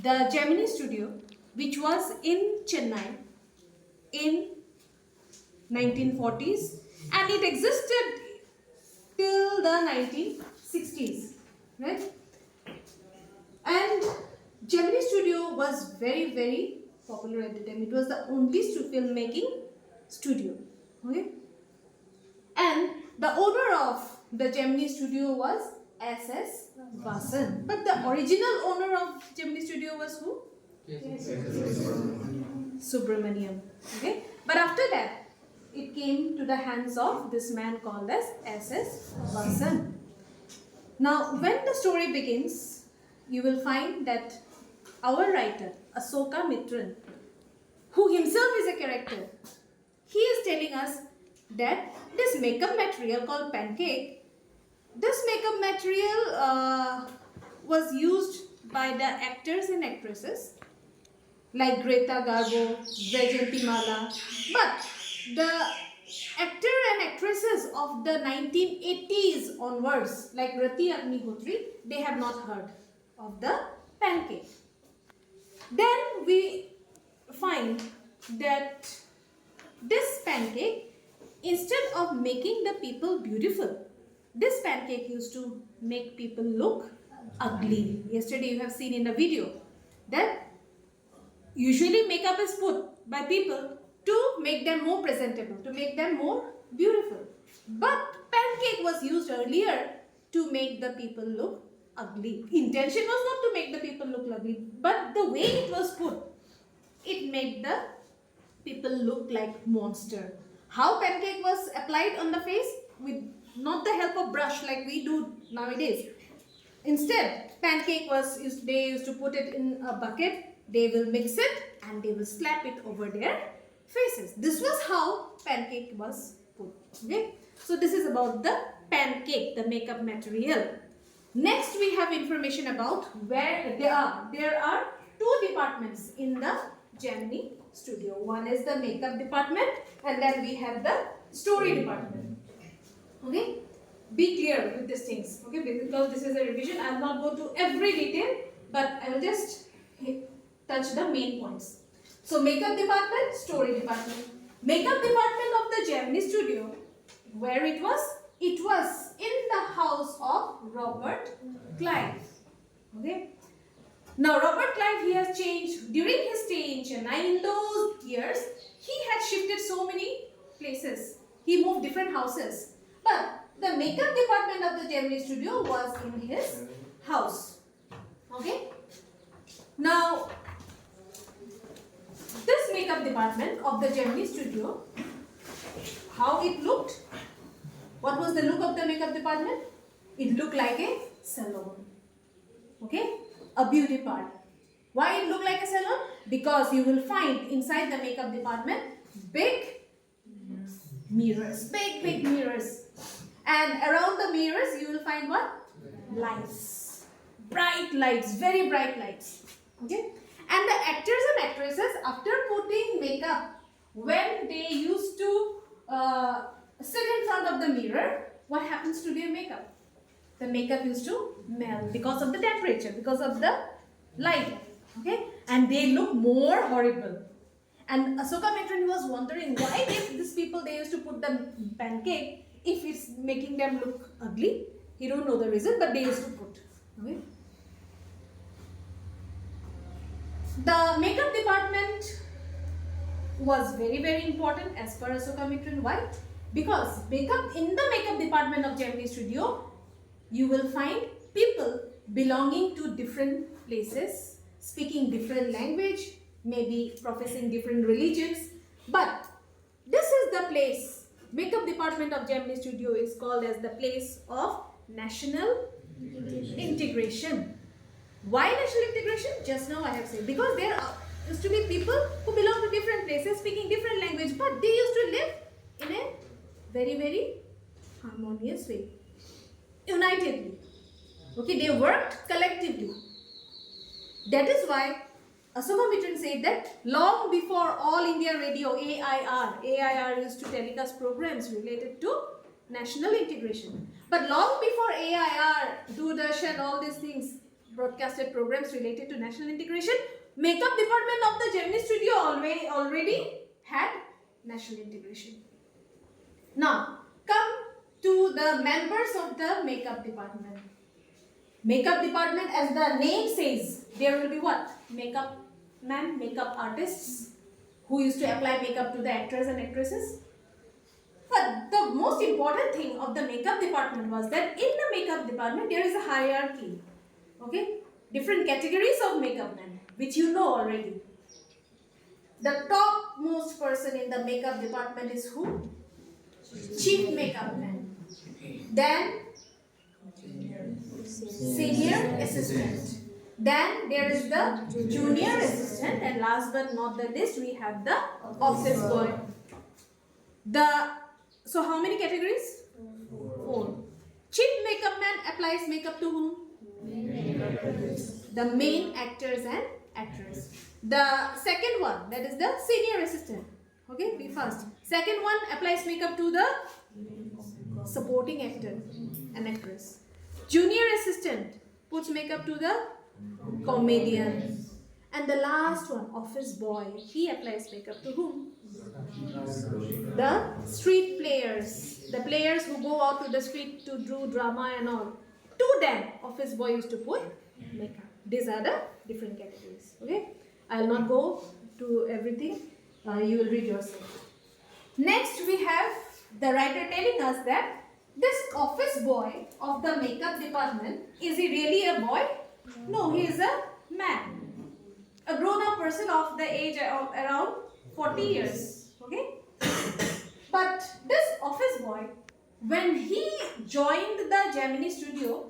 the Gemini studio, which was in Chennai in 1940s, and it existed till the 1960s, right? And Gemini studio was very popular at the time. It was the only filmmaking studio, okay? And the owner of the Gemini studio was S.S. Vasan. But the original owner of Gemini studio was who? Subramaniam. Okay? But after that, it came to the hands of this man called as S.S. Vasan. Now, when the story begins, you will find that our writer, Asoka Mitran, who himself is a character, he is telling us that this makeup material called pancake, this makeup material was used by the actors and actresses like Greta Garbo, Vaijayanti Mala, but the actor and actresses of the 1980s onwards, like Rati Agnihotri, they have not heard of the pancake. Then we find that this pancake, instead of making the people beautiful, this pancake used to make people look ugly. Yesterday you have seen in the video that usually makeup is put by people to make them more presentable, to make them more beautiful. But pancake was used earlier to make the people look ugly. Intention was not to make the people look ugly, but the way it was put, it made the people look like monster. How pancake was applied on the face? With not the help of brush like we do nowadays. Instead, pancake was they used to put it in a bucket, they will mix it and they will slap it over their faces. This was how pancake was put. Okay? So this is about the pancake, the makeup material. Next we have information about where they are. There are two departments in the Gemini studio. One is the makeup department and then we have the story department. Okay? Be clear with these things. Okay? Because this is a revision. I will not go to every detail, but I will just touch the main points. So makeup department, story department. Makeup department of the Gemini studio, where it was? It was in the house of Robert Clive. Okay? Now Robert Clive, he has changed during his stay in Chennai. In those years, he had shifted so many places. He moved different houses. But the makeup department of the Gemini studio was in his house. Okay? Now, this makeup department of the Gemini studio, how it looked? What was the look of the makeup department? It looked like a salon. Okay? A beauty parlor. Why it looked like a salon? Because you will find inside the makeup department big mirrors. Big mirrors. And around the mirrors you will find what? Lights. Bright lights. Very bright lights. Okay? And the actors and actresses, after putting makeup, when they used to sit in front of the mirror, what happens to their makeup? The makeup used to melt because of the temperature, because of the light. Okay? And they look more horrible. And Asoka Mitran was wondering why these people, they used to put the pancake if it's making them look ugly. He don't know the reason, but they used to put. Okay? The makeup department was very important as per Asoka Mitran. Why? Because in the makeup department of Gemini studio, you will find people belonging to different places, speaking different language, maybe professing different religions. But this is the place, makeup department of Gemini studio is called as the place of national integration. Why national integration? Just now I have said. Because there used to be people who belong to different places, speaking different language, but they used to live in a very harmonious way. Unitedly. Okay, they worked collectively. That is why Asoka Mitran said that long before All India Radio, AIR used to telecast programs related to national integration. But long before AIR, Doordarshan, all these things, broadcasted programs related to national integration. Makeup department of the Gemini studio already had national integration. Now, come to the members of the makeup department. Makeup department, as the name says, there will be what? Makeup man, makeup artists who used to apply makeup to the actors and actresses. But the most important thing of the makeup department was that in the makeup department there is a hierarchy. Okay? Different categories of makeup men, which you know already. The topmost person in the makeup department is who? Chief makeup man. Then senior assistant. Then there is the junior assistant, and last but not the least we have the office boy. So how many categories? 4. Chief makeup man applies makeup to whom? The main actors and actors. The second one, that is the senior assistant. Okay, be fast. Second one applies makeup to the supporting actor and actress. Junior assistant puts makeup to the comedian. And the last one, office boy, he applies makeup to whom? The street players. The players who go out to the street to do drama and all. To them, office boy used to put makeup. These are the different categories. Okay, I will not go to everything. You will read yourself. Next, we have the writer telling us that this office boy of the makeup department, is he really a boy? No, he is a man. A grown-up person of the age of around 40 years. Okay? But this office boy, when he joined the Gemini studio,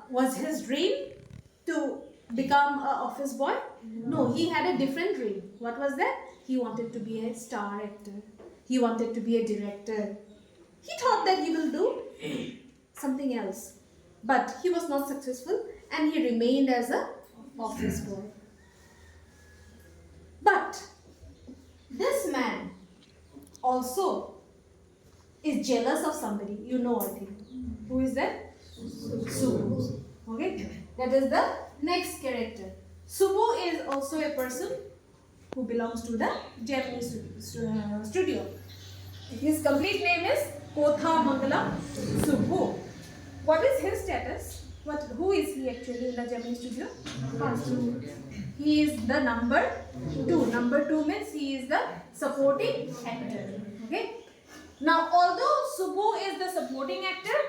was his dream to become an office boy? No, he had a different dream. What was that? He wanted to be a star actor. He wanted to be a director. He thought that he will do something else. But he was not successful and he remained as an office boy. But this man also is jealous of somebody. You know, I think. Who is that? Subbu. Okay? That is the next character. Subbu is also a person who belongs to the Gemini studio. His complete name is Kotha Mangalam Subbu. What is his status? Who is he actually in the Gemini studio? He is the number 2. Number 2 means he is the supporting actor. Okay. Now, although Subbu is the supporting actor,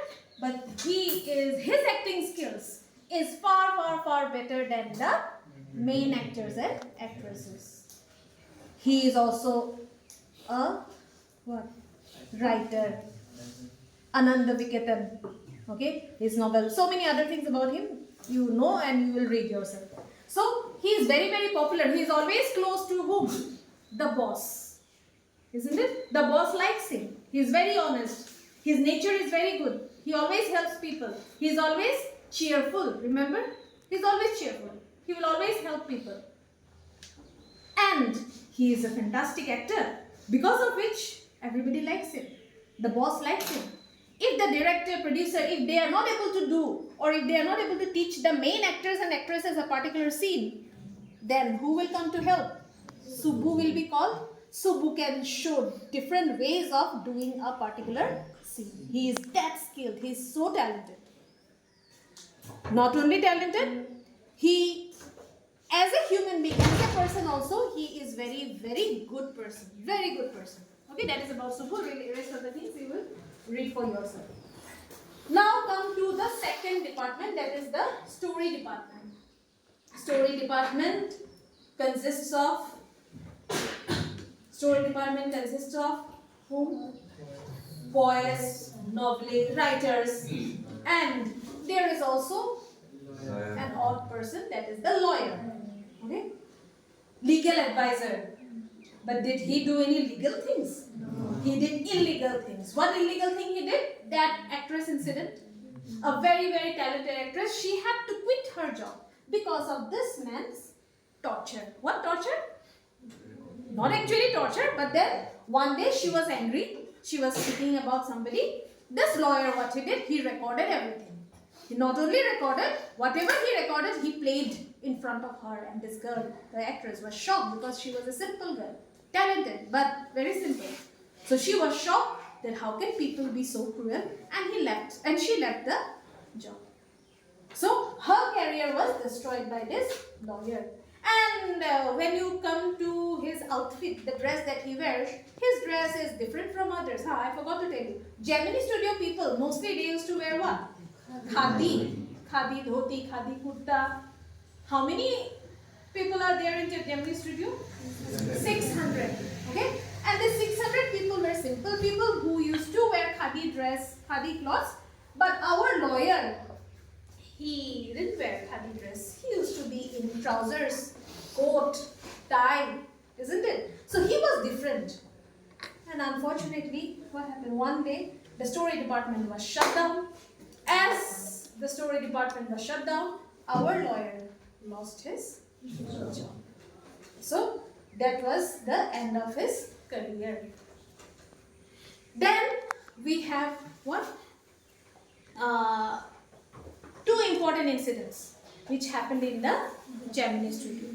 but his acting skills is far better than the main actors and actresses. He is also a writer. Ananda Viketan. Okay, his novel. So many other things about him you know and you will read yourself. So he is very popular. He is always close to whom? The boss. Isn't it? The boss likes him. He is very honest. His nature is very good. He always helps people. He is always cheerful. Remember? He is always cheerful. He will always help people. And he is a fantastic actor, because of which everybody likes him. The boss likes him. If the director, producer, if they are not able to do, or if they are not able to teach the main actors and actresses a particular scene, then who will come to help? Subbu will be called. Subbu can show different ways of doing a particular scene. He is that skilled. He is so talented. Not only talented, he, as a human being, as a person also, he is very good person. Very good person. Okay, that is about Subbu. The rest of the things you will read for yourself. Now come to the second department, that is the story department. Story department consists of whom? Poets, novelists, writers, and there is also an odd person, that is the lawyer. Okay? Legal advisor. But did he do any legal things? No. He did illegal things. What illegal thing he did? That actress incident. A very talented actress. She had to quit her job because of this man's torture. What torture? Not actually torture, but then one day she was angry. She was speaking about somebody. This lawyer, what he did? He recorded everything. He not only recorded, whatever he recorded, he played in front of her. And this girl, the actress, was shocked because she was a simple girl. Talented, but very simple. So she was shocked that how can people be so cruel? And she left the job. So her career was destroyed by this lawyer. And when you come to his outfit, the dress that he wears, his dress is different from others. I forgot to tell you. Gemini Studio people, mostly they used to wear what? Khadi. Khadi dhoti, khadi kurta. How many people are there in Gemini Studio? 600. Okay? And the 600 people were simple people who used to wear khadi dress, khadi clothes. But our lawyer, he didn't wear khadi dress. He used to be in trousers, coat, tie, isn't it? So he was different. And unfortunately, what happened? One day, the story department was shut down. As the story department was shut down, our lawyer lost his job. So that was the end of his career. Then we have what? Two important incidents which happened in the Gemini Studio.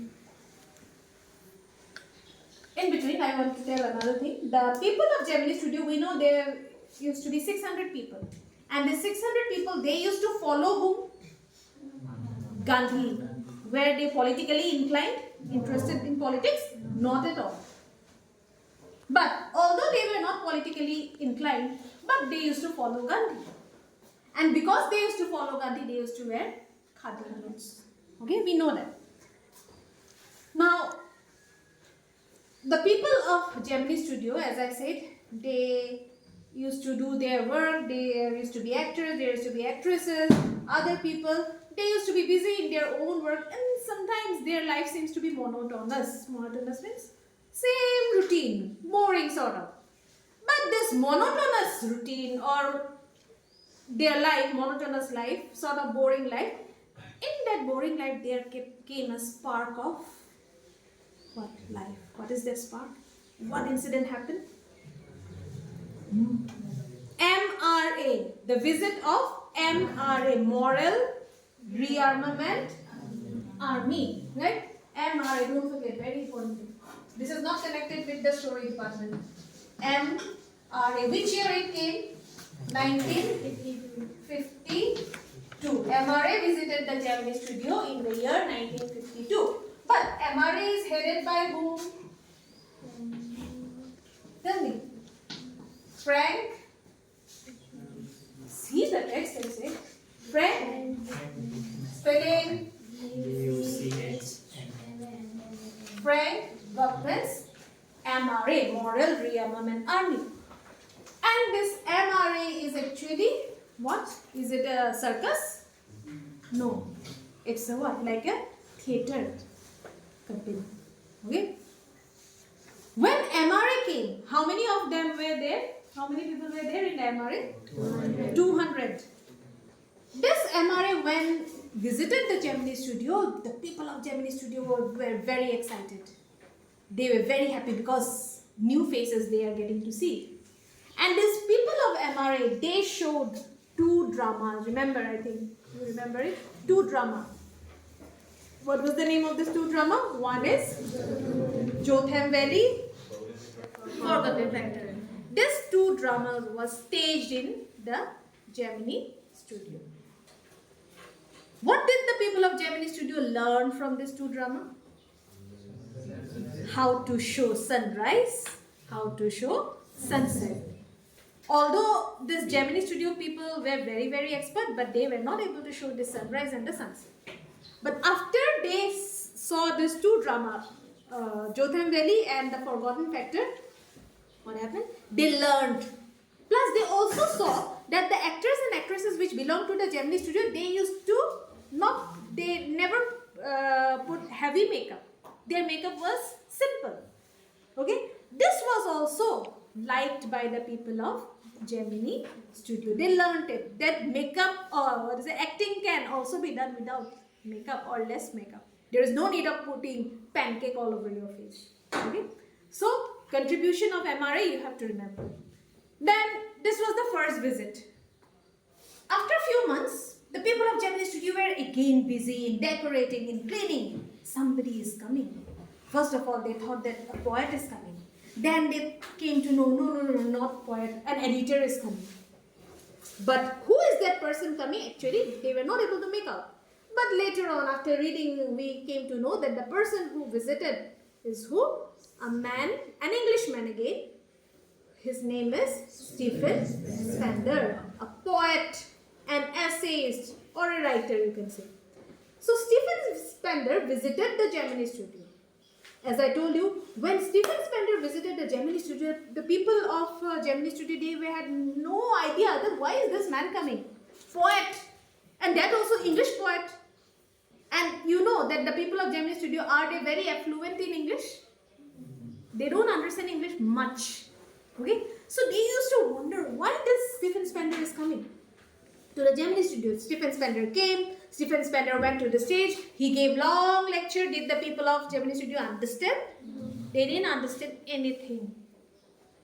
In between, I want to tell another thing. The people of Gemini Studio, we know there used to be 600 people. And the 600 people, they used to follow whom? Gandhi. Were they politically inclined? Interested in politics? Not at all. But although they were not politically inclined, but they used to follow Gandhi. And because they used to follow Gandhi, they used to wear khadi clothes. Okay, we know that. Now, the people of Gemini Studio, as I said, they used to do their work. There used to be actors, there used to be actresses, other people. They used to be busy in their own work, and sometimes their life seems to be monotonous. Monotonous means same routine, boring sort of. But this monotonous routine or their life, monotonous life, sort of boring life, in that boring life there came a spark of what? Life. What is that spark? What incident happened? MRA, the visit of MRA, Moral Rearmament Army, right? MRA, don't forget, very important thing. This is not connected with the story department. MRA, which year it came? 1952. MRA visited the Gemini Studio in the year 1952. But MRA is headed by whom? Tell me. Frank. See the text and say. Frank. Spelling. Frank Buckman's MRA, Moral Rearmament Army. And this MRA is actually what? Is it a circus? No. It's a what? Like a theatre company. Okay? When MRA came, how many of them were there? How many people were there in the MRA? 200. This MRA, when visited the Gemini Studio, the people of Gemini Studio were very excited. They were very happy because new faces they are getting to see. And these people of MRA, they showed 2 dramas. Remember, I think. You remember it? 2 drama. What was the name of this 2 drama? One is Jotham Valley, Forgotten Factor. This 2 dramas was staged in the Gemini Studio. What did the people of Gemini Studio learn from this 2 drama? How to show sunrise, how to show sunset. Although this Gemini Studio people were very expert, but they were not able to show the sunrise and the sunset. But after they saw this 2 drama, Jotham Valley and the Forgotten Factor, what happened? They learned. Plus they also saw that the actors and actresses which belong to the Gemini Studio, they never put heavy makeup. Their makeup was simple. Okay? This was also liked by the people of Gemini Studio. They learned it. That makeup or acting can also be done without makeup or less makeup. There is no need of putting pancake all over your face. Okay? So, contribution of MRA you have to remember. Then, this was the first visit. After a few months, The people of Gemini Studio were again busy in decorating, in cleaning. Somebody is coming. First of all, they thought that a poet is coming. Then they came to know, no, not poet, an editor is coming. But who is that person coming? Actually, they were not able to make out. But later on, after reading, we came to know that the person who visited is who? A man, an Englishman again. His name is Stephen Spender, a poet, an essayist, or a writer, you can say. So Stephen Spender visited the Gemini Studio. As I told you, when Stephen Spender visited the Gemini Studio, the people of Gemini Studio, they had no idea that why is this man coming? Poet, and that also English poet. And you know that the people of Gemini Studio, are they very affluent in English? They don't understand English much. Okay, so they used to wonder why this Stephen Spender is coming to the Gemini Studio. Stephen Spender came. Stephen Spender went to the stage. He gave long lecture. Did the people of Gemini Studio understand? They didn't understand anything.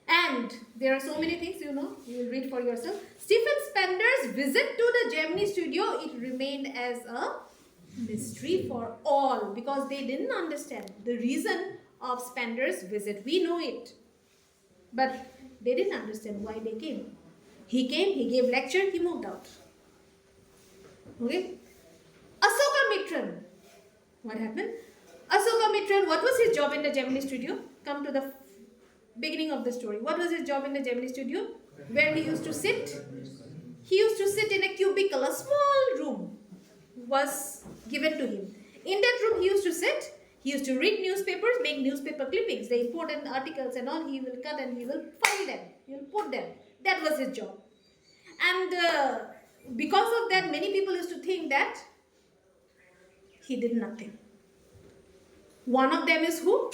And there are so many things, you know. You will read for yourself. Stephen Spender's visit to the Gemini Studio, it remained as a mystery for all because they didn't understand the reason of Spender's visit. We know it. But they didn't understand why they came. He came, he gave lecture, he moved out. Okay? Asoka Mitran. What happened? Asoka Mitran, what was his job in the Gemini Studio? Come to the beginning of the story. What was his job in the Gemini Studio? Where he used to sit? He used to sit in a cubicle, a small room was given to him. In that room he used to sit. He used to read newspapers, make newspaper clippings, the important articles and all. He will cut and he will file them. He will put them. That was his job. And because of that, many people used to think that he did nothing. One of them is who?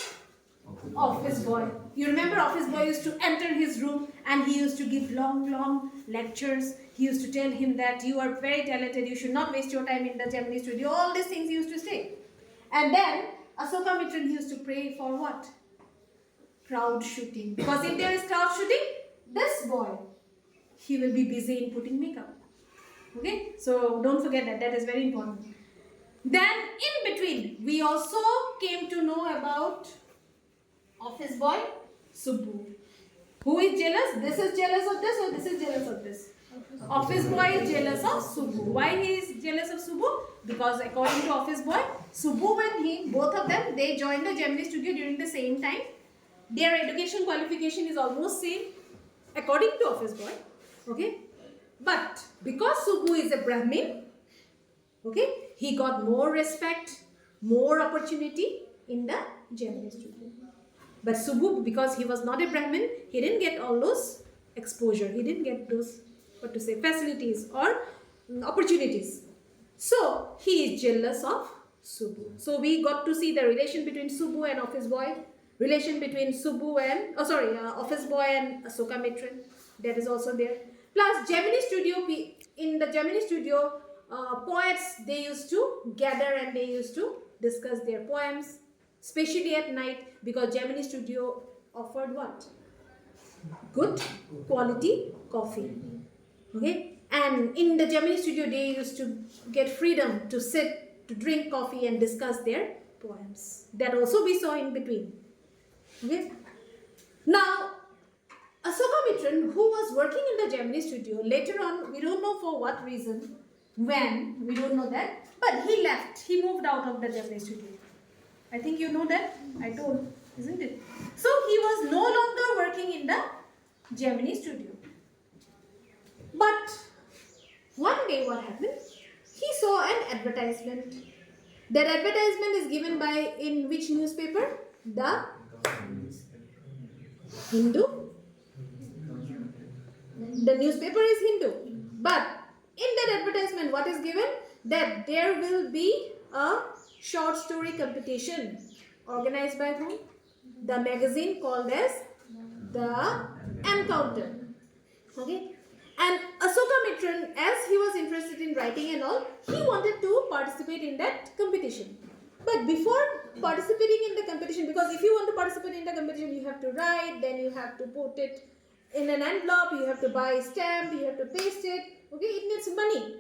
Office boy. You remember office boy used to enter his room and he used to give long lectures. He used to tell him that you are very talented, you should not waste your time in the Gemini Studio. All these things he used to say. And then Asoka Mitran, he used to pray for what? Crowd shooting. Because if there is crowd shooting, this boy, he will be busy in putting makeup. Okay? So don't forget that. That is very important. Then in between, we also came to know about office boy Subbu. Who is jealous? This is jealous of this or this is jealous of this? Office boy is jealous of Subbu. Why he is jealous of Subbu? Because according to office boy, Subbu and both of them, they joined the Gemini Studio during the same time. Their education qualification is almost same according to office boy. Okay. But because Subbu is a Brahmin, okay, he got more respect, more opportunity in the Gemini Studio. But Subbu, because he was not a Brahmin, he didn't get all those exposure. He didn't get those, what to say, facilities or opportunities. So, he is jealous of Subbu. So, we got to see the relation between Subbu and office boy. Relation between Subbu and, office boy and Asoka Mitran. That is also there. Plus, Gemini Studio, in the Gemini Studio, poets, they used to gather and they used to discuss their poems. Especially at night, because Gemini Studio offered what? Good quality coffee. Okay? And in the Gemini Studio, they used to get freedom to sit, to drink coffee and discuss their poems. That also we saw in between. Okay? Now, Asoka Mitran, who was working in the Gemini Studio, later on, we don't know for what reason, when, we don't know that, but he left. He moved out of the Gemini Studio. I think you know that. I told, isn't it? So he was no longer working in the Gemini Studio. But one day what happened? He saw an advertisement. That advertisement is given by, in which newspaper? The Hindu. The newspaper is Hindu. But in that advertisement, what is given? That there will be a short story competition organized by whom? The magazine called as The Encounter. Okay. And Asoka Mitran, as he was interested in writing and all, he wanted to participate in that competition. But before participating in the competition, because if you want to participate in the competition, you have to write, then you have to put it in an envelope, you have to buy a stamp, you have to paste it. Okay, it needs money.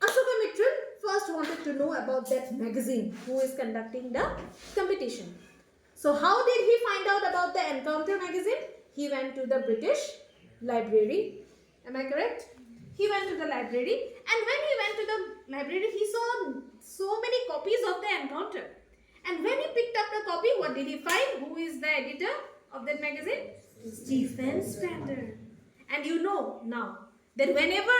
Ashoka Mittal first wanted to know about that magazine who is conducting the competition. So how did he find out about the Encounter magazine? He went to the British library. Am I correct? He went to the library, and when he went to the library, he saw so many copies of the Encounter. And when he picked up the copy, what did he find? Who is the editor of that magazine? Stephen Spender. And you know now that wherever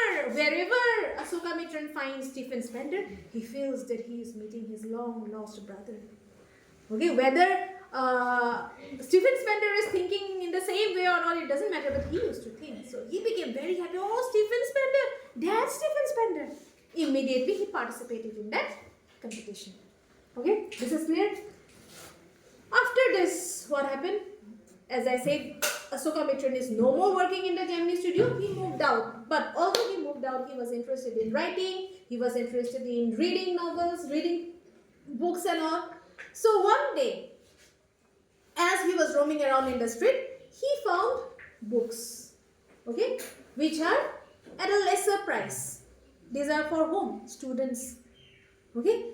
Ashoka Mittal finds Stephen Spender, he feels that he is meeting his long lost brother. Okay, whether Stephen Spender is thinking in the same way or not, it doesn't matter, but he used to think. So he became very happy. Oh, Stephen Spender, that's Stephen Spender. Immediately he participated in that competition. Okay, this is clear? After this, what happened? As I said, Ashoka Mittal is no more working in the Gemini studio. He moved out. But although he moved out, he was interested in writing. He was interested in reading novels, reading books and all. So one day, as he was roaming around in the street, he found books, okay, which are at a lesser price. These are for whom? Students. Okay.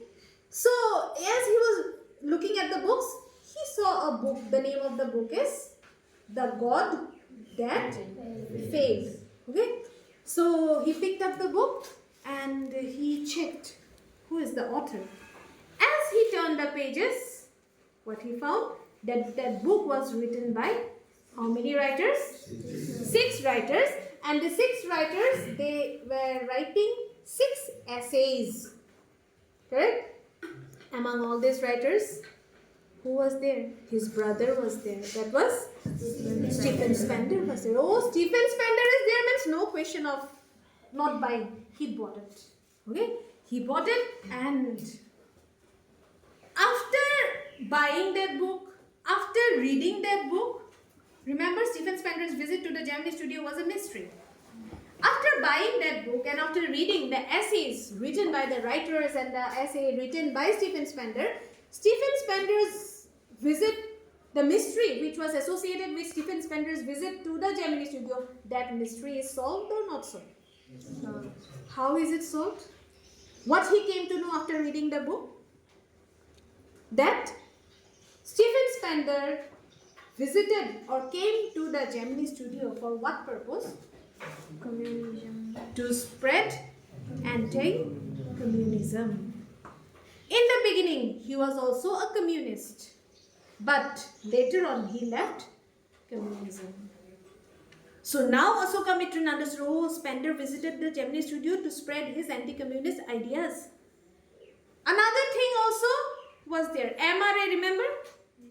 So as he was looking at the books, he saw a book. The name of the book is The God That Failed. Okay. So he picked up the book and he checked who is the author. As he turned the pages, what he found? That book was written by how many writers? 6 writers. And the 6 writers, they were writing 6 essays. Correct? Among all these writers, who was there? His brother was there. That was Stephen Spender was there. Oh, Stephen Spender is there means no question of not buying. He bought it. Okay? He bought it, and after buying that book, after reading that book, remember Stephen Spender's visit to the Gemini studio was a mystery. After buying that book and after reading the essays written by the writers and the essay written by Stephen Spender's visit, the mystery which was associated with Stephen Spender's visit to the Gemini studio, that mystery is solved or not solved? How is it solved? What he came to know after reading the book? That Stephen Spender visited or came to the Gemini studio for what purpose? Communism. To spread anti-communism. In the beginning, he was also a communist. But later on, he left communism. So now Ashoka Mittal understood, oh, Spender visited the Gemini studio to spread his anti-communist ideas. Another thing also was there. MRA, remember?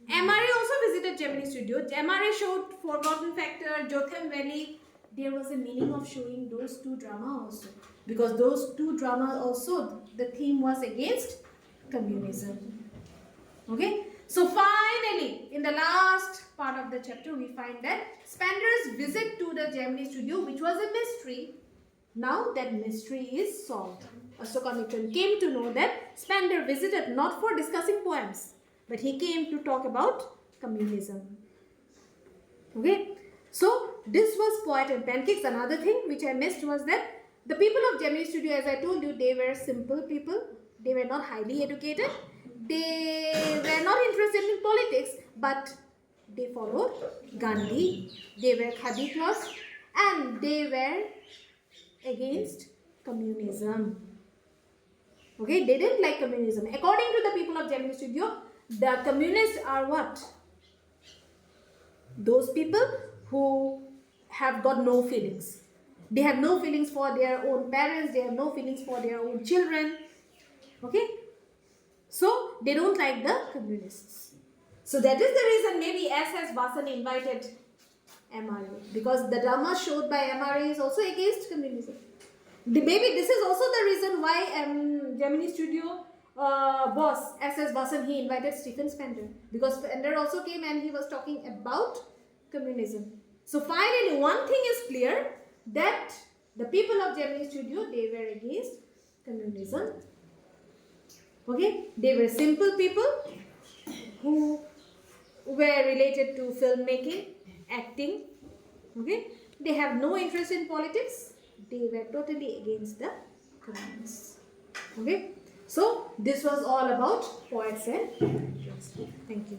MRA also visited Gemini studio. MRA showed Forgotten Factor, Jotham Valley. There was a meaning of showing those 2 dramas also. Because those 2 dramas also, the theme was against communism. Okay? So finally, in the last part of the chapter, we find that Spender's visit to the Gemini studio, which was a mystery, now that mystery is solved. Ashoka Mittal came to know that Spender visited not for discussing poems, but he came to talk about communism. Okay? So, this was Poet and Pancakes. Another thing which I missed was that the people of Gemini studio, as I told you, they were simple people. They were not highly educated. They were not interested in politics, but they followed Gandhi. They were khadi cloths and they were against communism. Okay, they didn't like communism. According to the people of Gemini studio, the communists are what? Those people who have got no feelings. They have no feelings for their own parents. They have no feelings for their own children. Okay? So, they don't like the communists. So, that is the reason maybe S.S. Vasan invited MRA. Because the drama showed by MRA is also against communism. Maybe this is also the reason why Gemini studio boss S.S. Vasan, he invited Stephen Spender. Because Spender also came and he was talking about communism. So, finally, one thing is clear, that the people of Gemini studio, they were against communism. Okay, they were simple people who were related to filmmaking, acting. Okay, they have no interest in politics. They were totally against the lines. Okay, so this was all about poets and poets. Thank you.